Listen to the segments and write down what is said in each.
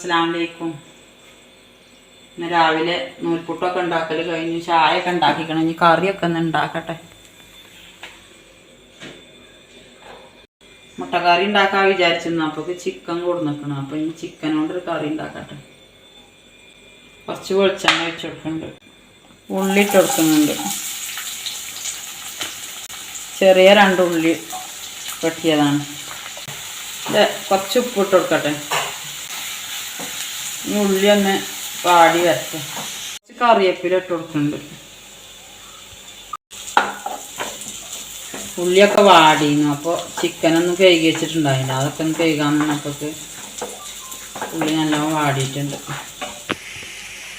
അസ്സലാമലൈക്കും. ഇന്ന് രാവിലെ നൂൽപുട്ടൊക്കെ ഉണ്ടാക്കൽ കഴിഞ്ഞു, ചായയൊക്കെ ഉണ്ടാക്കിക്കണം. ഇനി കറിയൊക്കെ ഒന്ന് ഉണ്ടാക്കട്ടെ. മുട്ടക്കറി ഉണ്ടാക്കാൻ വിചാരിച്ചിരുന്നു. അപ്പോൾ ചിക്കൻ കൊടുന്നിക്കണം. അപ്പോൾ ഇനി ചിക്കൻ കൊണ്ടൊരു കറി ഉണ്ടാക്കട്ടെ. കുറച്ച് വെളിച്ചെണ്ണ വെച്ച് കൊടുക്കുന്നുണ്ട്, ഉള്ളി ഇട്ട് കൊടുക്കുന്നുണ്ട്. ചെറിയ 2 ഉള്ളി വെട്ടിയതാണ്. കുറച്ച് ഉപ്പ് ഇട്ട് കൊടുക്കട്ടെ. ഈ ഉള്ളി ഒന്ന് വാടി വരട്ടെ. കുറച്ച് കറിവേപ്പില ഇട്ട് കൊടുക്കുന്നുണ്ട്. ഉള്ളിയൊക്കെ വാടിയിരുന്നു. അപ്പോൾ ചിക്കനൊന്നും കഴുകി വെച്ചിട്ടുണ്ടായില്ല. അതൊക്കെ ഒന്ന് കഴുകാൻ നിന്നപ്പോഴേക്ക് ഉള്ളി നല്ലോണം വാടിയിട്ടുണ്ട്.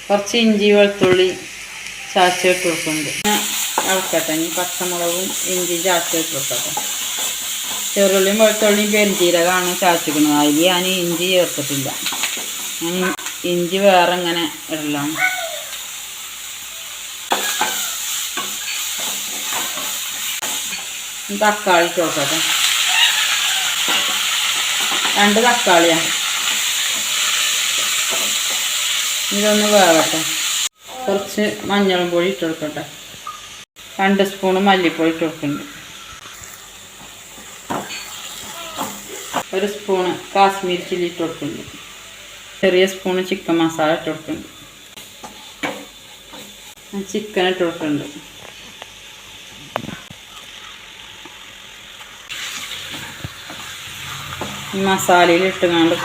കുറച്ച് ഇഞ്ചി വെളുത്തുള്ളി ചാച്ച ഇട്ട് കൊടുക്കുന്നുണ്ട്. ഇളക്കട്ടെ. ഇനി പച്ചമുളകും ഇഞ്ചി ചാച്ച ഇട്ട് കൊടുക്കട്ടെ. ചെറുള്ളിയും വെളുത്തുള്ളിയും പെരുംജീരകമാണ് ചാച്ചിക്കുന്നത്. അതിൽ ഞാൻ ഇഞ്ചി ചേർത്തിട്ടില്ല. ഞാൻ ഇഞ്ചി വേറെ ഇങ്ങനെ ഇടലാണ്. തക്കാളി ഇട്ട് കൊടുക്കട്ടെ. 2 തക്കാളിയാണ്. ഇതൊന്ന് വേവട്ടെ. കുറച്ച് മഞ്ഞളും പൊടി ഇട്ട് കൊടുക്കട്ടെ. 2 സ്പൂണ് മല്ലിപ്പൊടി ഇട്ട് കൊടുക്കുന്നുണ്ട്. 1 സ്പൂണ് കാശ്മീരി ചില്ലി ഇട്ട് കൊടുക്കുന്നുണ്ട്. ചെറിയ സ്പൂണ് ചിക്കൻ മസാല ഇട്ട് കൊടുക്കുന്നുണ്ട്. ചിക്കൻ ഇട്ട് കൊടുക്കുന്നുണ്ട്. ഈ മസാലയിൽ ഇട്ടുകൊണ്ട്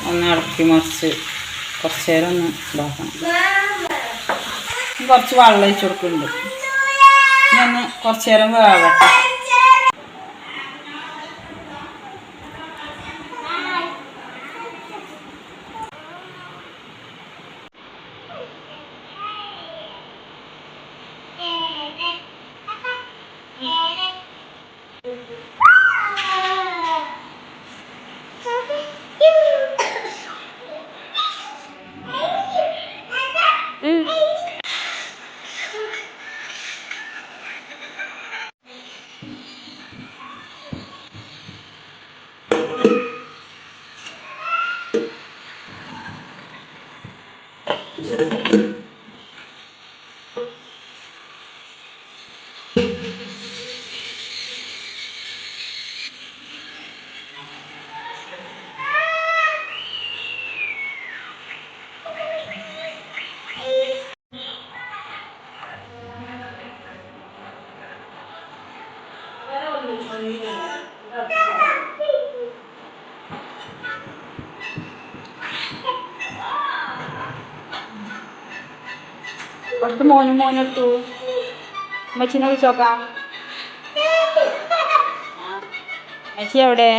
ഒന്ന് ഇളക്കി മറിച്ച് കുറച്ച് നേരം ഒന്ന് ഇതാക്കണം. കുറച്ച് വെള്ളം ഒഴിച്ച് കൊടുക്കുന്നുണ്ട്. ഇനി ഒന്ന് കുറച്ച് നേരം വേവട്ടെ. കുറച്ച് മോനെടുത്തു. അമ്മച്ചിനെ വിളിച്ചോക്കാം. അമ്മച്ചി എവിടെ?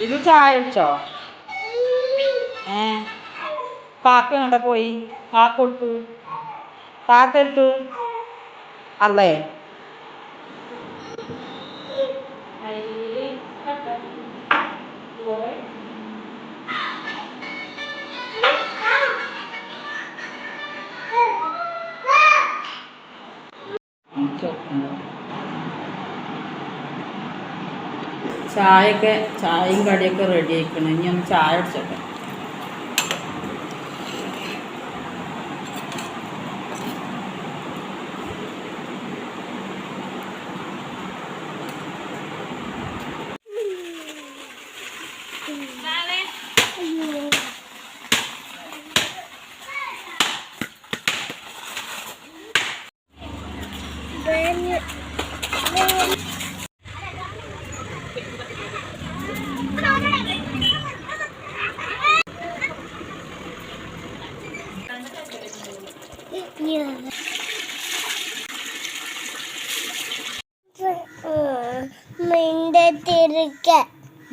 ഇത് ചായ കുടിച്ചോ? കാക്ക എവിടെ പോയി? കാക്ക കൊടുത്തു. കാക്ക എടുത്തു അല്ലേ? ചായയും കടിയൊക്കെ റെഡി ആയിക്കണം. ഇനി ഒന്ന് ചായ കുടിച്ചോട്ടെ.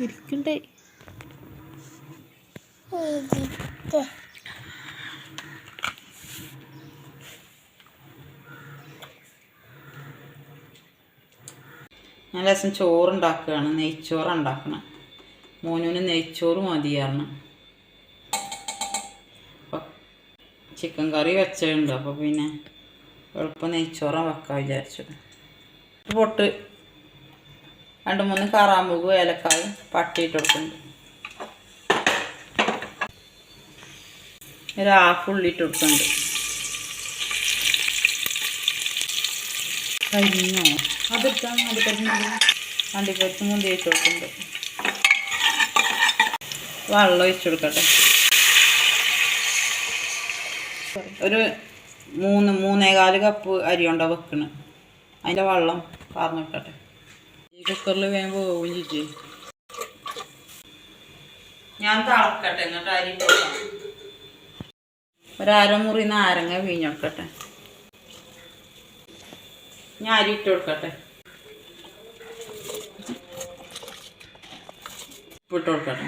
ഇരിക്കണ്ടേ? ഞാൻ ലേശം ചോറുണ്ടാക്കുകയാണ്. നെയ്ച്ചോറ് ഉണ്ടാക്കണം. മോനുവിന് നെയ്ച്ചോറ് മതിയാണ്. അപ്പം ചിക്കൻ കറി വെച്ചിട്ടുണ്ട്. അപ്പോൾ പിന്നെ എളുപ്പം നെയ്ച്ചോറ് വെക്കാൻ വിചാരിച്ചു. പൊട്ട് 2-3 കറാമ്പൂവ് ഏലക്കായും പട്ടിയിട്ട് കൊടുക്കുന്നുണ്ട്. ഒരു ഹാഫ് ഉള്ളി ഇട്ട് കൊടുക്കുന്നുണ്ട്. കരിഞ്ഞോ അതിട്ടാണ് അണ്ടിപ്പരിപ്പ് മുന്തി ഇട്ട് കൊടുക്കുന്നുണ്ട്. വെള്ളം ഒഴിച്ചു കൊടുക്കട്ടെ. ഒരു 3-3.25 കപ്പ് അരി കൊണ്ടാ വെക്കണം. അതിൻ്റെ വെള്ളം പാർന്നിട്ടട്ടെ. ഈ കുക്കറിൽ വേഗം പോവുകയും ചെയ്യും. ഞാൻ തിളക്കട്ടെ എന്നിട്ട് അരി ഇട്ട് കൊടുക്കാം. ഒരു അരമുറി നാരങ്ങ പിഴിഞ്ഞെടുക്കട്ടെ. ഞാൻ അരി ഇട്ട് കൊടുക്കട്ടെ. ഉപ്പിട്ട് കൊടുക്കട്ടെ.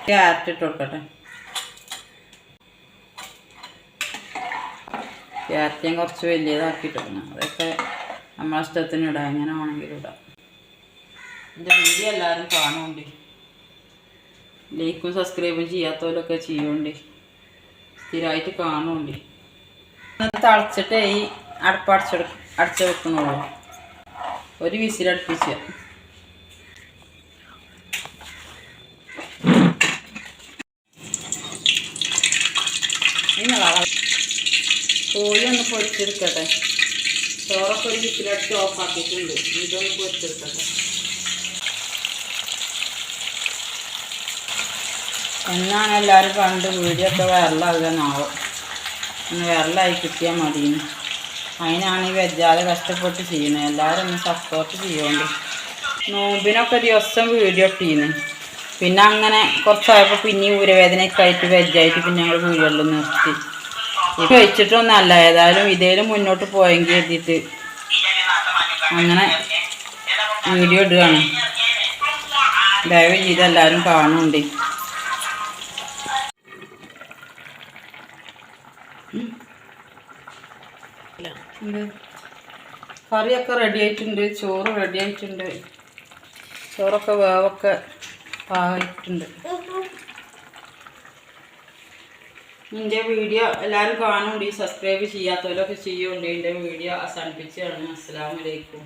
ക്യാരറ്റ് ഇട്ട് കൊടുക്കട്ടെ. ക്യാരറ്റ് ഞാൻ കുറച്ച് വലിയതാക്കിയിട്ട് വെക്കണം. അതൊക്കെ നമ്മളെ ഇഷ്ടത്തിന് ഇടാം. എങ്ങനെ വേണമെങ്കിലും ഇടാം. എൻ്റെ വീഡിയോ എല്ലാവരും കാണുന്നുണ്ട്. ലൈക്കും സബ്സ്ക്രൈബും ചെയ്യാത്തവരൊക്കെ ചെയ്യുന്നുണ്ട്. സ്ഥിരമായിട്ട് കാണുന്നുണ്ട്. തിളച്ചിട്ട് ഈ അടുപ്പ് അടച്ച് വെക്കണുള്ളൂ. ഒരു വിസിലടുപ്പിച്ച് കോഴി ഒന്ന് പൊരിച്ചെടുക്കട്ടെ. ചോറൊക്കെ ഒരു വിസിലടിച്ച് ഓഫാക്കിയിട്ടുണ്ട്. ഇതൊന്ന് പൊരിച്ചെടുക്കട്ടെ. എന്നാണ് എല്ലാവരും കണ്ട് വീഡിയോ ഒക്കെ വൈറലാകുകയെന്നാവും. ഒന്ന് വൈറലായി കിട്ടിയാൽ മതിയെന്ന്. അതിനാണ് ഈ വെജാതെ കഷ്ടപ്പെട്ട് ചെയ്യുന്നത്. എല്ലാവരും ഒന്ന് സപ്പോർട്ട് ചെയ്യുന്നുണ്ട്. നോമ്പിനൊക്കെ ദിവസം വീഡിയോ ഇട്ടിരുന്നു. പിന്നെ അങ്ങനെ കുറച്ചായപ്പോൾ പിന്നെയും ഊരവേദനയൊക്കെ ആയിട്ട് വെജായിട്ട് പിന്നെ ഞങ്ങൾ വീടുകളിൽ നിർത്തി. ഇത് കഴിച്ചിട്ടൊന്നല്ല, ഏതായാലും ഇതേലും മുന്നോട്ട് പോയെങ്കിൽ എഴുതിയിട്ട് അങ്ങനെ വീഡിയോ ഇടുകയാണ്. ദയവ് ചെയ്ത് എല്ലാവരും കാണുന്നുണ്ട്. കറിയൊക്കെ റെഡി ആയിട്ടുണ്ട്. ചോറ് റെഡി ആയിട്ടുണ്ട്. ചോറൊക്കെ വേവൊക്കെ പാകമായിട്ടുണ്ട്. എൻ്റെ വീഡിയോ എല്ലാവരും കാണുന്നുണ്ട്. സബ്സ്ക്രൈബ് ചെയ്യാത്തവരൊക്കെ ചെയ്യുന്നുണ്ട്. എൻ്റെ വീഡിയോ അവസാനിപ്പിച്ചാണ്. അസ്സലാമു അലൈക്കും.